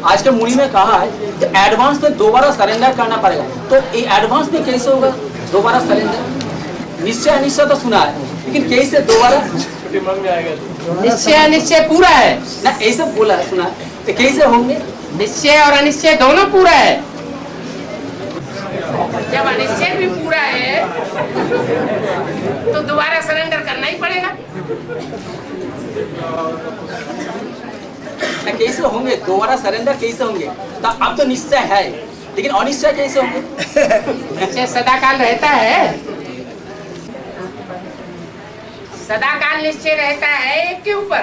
आज के मुनि में कहा है कि एडवांस में दोबारा सरेंडर करना पड़ेगा। तो ये एडवांस में कैसे होगा दोबारा सरेंडर? निश्चय अनिश्चय तो सुना है, लेकिन कैसे दोबारा? निश्चय अनिश्चय पूरा है ना, ऐसे बोला है, सुना है, तो कैसे होंगे? निश्चय और अनिश्चय दोनों पूरा है। जब अनिश्चय भी पूरा है तो दोबारा सरेंडर करना ही पड़ेगा। ना कैसे होंगे दोबारा सरेंडर, कैसे होंगे? तो अब तो निश्चय है, लेकिन अनिश्चय कैसे होंगे? निश्चय सदाकाल रहता है, सदाकाल निश्चय रहता है एक के ऊपर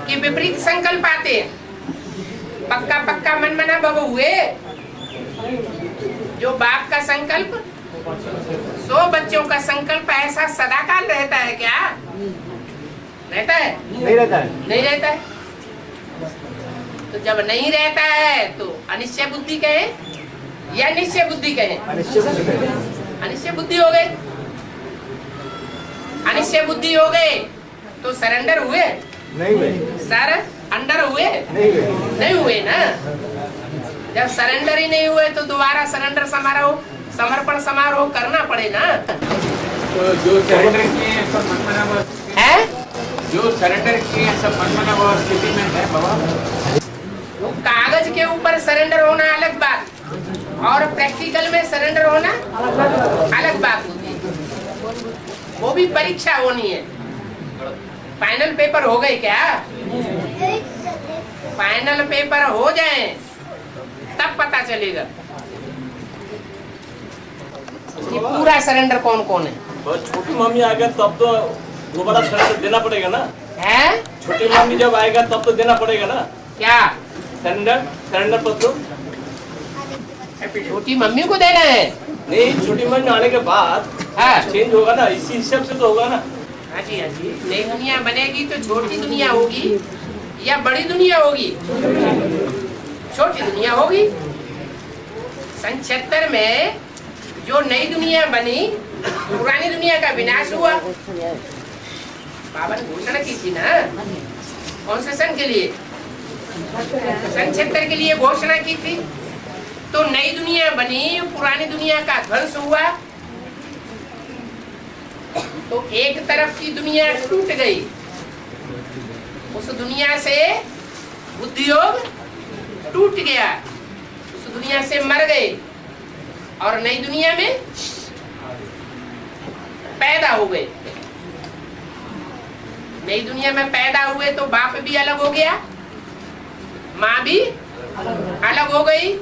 कि विपरीत संकल्प आते हैं। पक्का पक्का मन मना भव हुए, जो बाप का संकल्प 100 बच्चों का संकल्प ऐसा सदाकाल रहता है क्या? रहता है? नहीं रहता है। नहीं रहता है। तो जब नहीं रहता है तो अनिश्चय बुद्धि कहे या निश्चय बुद्धि कहे? अनिश्चय बुद्धि हो गई। अनिश्चय बुद्धि हो गई तो सरेंडर हुए? नहीं हुए। सर अंडर हुए? नहीं हुए। नहीं हुए ना। जब सरेंडर ही नहीं हुए तो दोबारा सरेंडर समारोह, समर्पण समारोह करना पड़े ना। तो जो सरेंडर किए हैं सब मनमाना हुआ है, जो सरेंडर किए हैं सब मनमाना हुआ स्थिति में है बाबा। वो कागज के ऊपर सरेंडर होना अलग बात और प्रैक्टिकल में सरेंडर होना अलग बात होती है। वो भी परीक्षा होनी है। फाइनल पेपर हो गए क्या? फाइनल पेपर हो जाए तब पता चलेगा कि पूरा सरेंडर कौन कौन है। बस छोटी मम्मी आ गया तब तो दोबारा सरेंडर देना पड़ेगा ना। है? छोटी मम्मी जब आएगा तब तो देना पड़ेगा ना। क्या सरेंडर पत्र? छोटी मम्मी को देना है? नहीं, छोटी मम्मी आने के बाद हाँ। चेंज होगा ना, इसी हिसाब से तो होगा ना। हाँ जी, हाँ जी। नई दुनिया बनेगी तो छोटी दुनिया होगी या बड़ी दुनिया होगी? छोटी दुनिया होगी। सन 76 में जो नई दुनिया बनी, पुरानी दुनिया का विनाश हुआ। बाबा ने घोषणा की थी ना, कौन से सन के लिए? सन 76 के लिए घोषणा की थी। तो नई दुनिया बनी, पुरानी दुनिया का ध्वंस हुआ। तो एक तरफ की दुनिया टूट गई, उस दुनिया से बुद्धियोग टूट गया, उस दुनिया से मर गए और नई दुनिया में पैदा हो गए। नई दुनिया में पैदा हुए तो बाप भी अलग हो गया, माँ भी अलग हो गई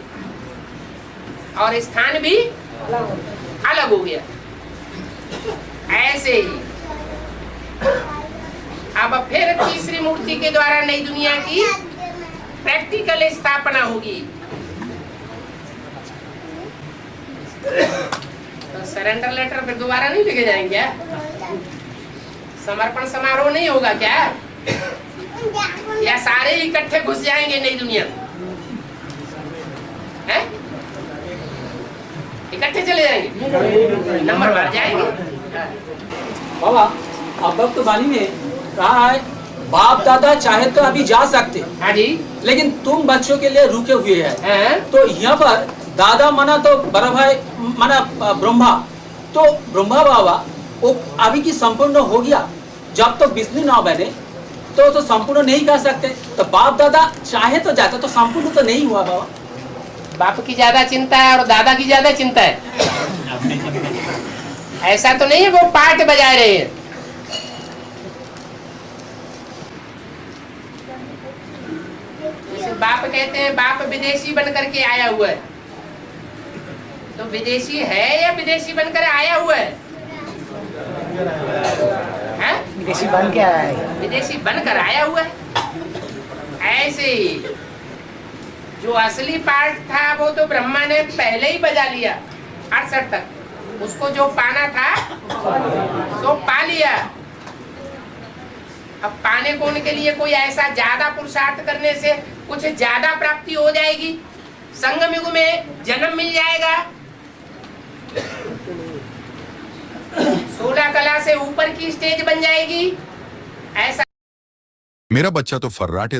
और स्थान भी अलग हो गया। ऐसे ही अब फिर तीसरी मूर्ति के द्वारा नई दुनिया की प्रैक्टिकल स्थापना होगी। तो सरेंडर लेटर फिर दोबारा नहीं लिखे जाएंगे क्या? समर्पण समारोह नहीं होगा क्या? या सारे इकट्ठे घुस जाएंगे नई दुनिया में? हैं? इकट्ठे चले जाएंगे, नंबर बढ़ जाएंगे। बाबा अब तो वाणी में कहा है बाप दादा चाहे तो अभी जा सकते, हाँ जी, लेकिन तुम बच्चों के लिए रुके हुए हैं। हैं? तो यहाँ पर दादा मना तो बड़ा भाई मना ब्रह्मा, तो ब्रह्मा बाबा वो अभी की संपूर्ण हो गया। जब तो विष्णु ना बने तो संपूर्ण नहीं कर सकते। तो बाप दादा चाहे तो जाते, तो संपूर्ण तो नहीं हुआ बाबा। बाप की ज्यादा चिंता है और दादा की ज्यादा चिंता है, ऐसा तो नहीं है वो पार्ट बजा रहे हैं। जैसे बाप कहते हैं बाप विदेशी बनकर के आया हुआ है, तो विदेशी है या विदेशी बनकर आया हुआ है? हैं? विदेशी बन के आया है। विदेशी बनकर आया हुआ है। ऐसे ही जो असली पार्ट था वो तो ब्रह्मा ने पहले ही बजा लिया 68 तक, उसको जो पाना था सो पा लिया। अब पाने को उनके लिए कोई ऐसा ज्यादा पुरुषार्थ करने से कुछ ज्यादा प्राप्ति हो जाएगी, संगम युग में जन्म मिल जाएगा, 16 कला से ऊपर की स्टेज बन जाएगी, ऐसा। मेरा बच्चा तो फर्राटे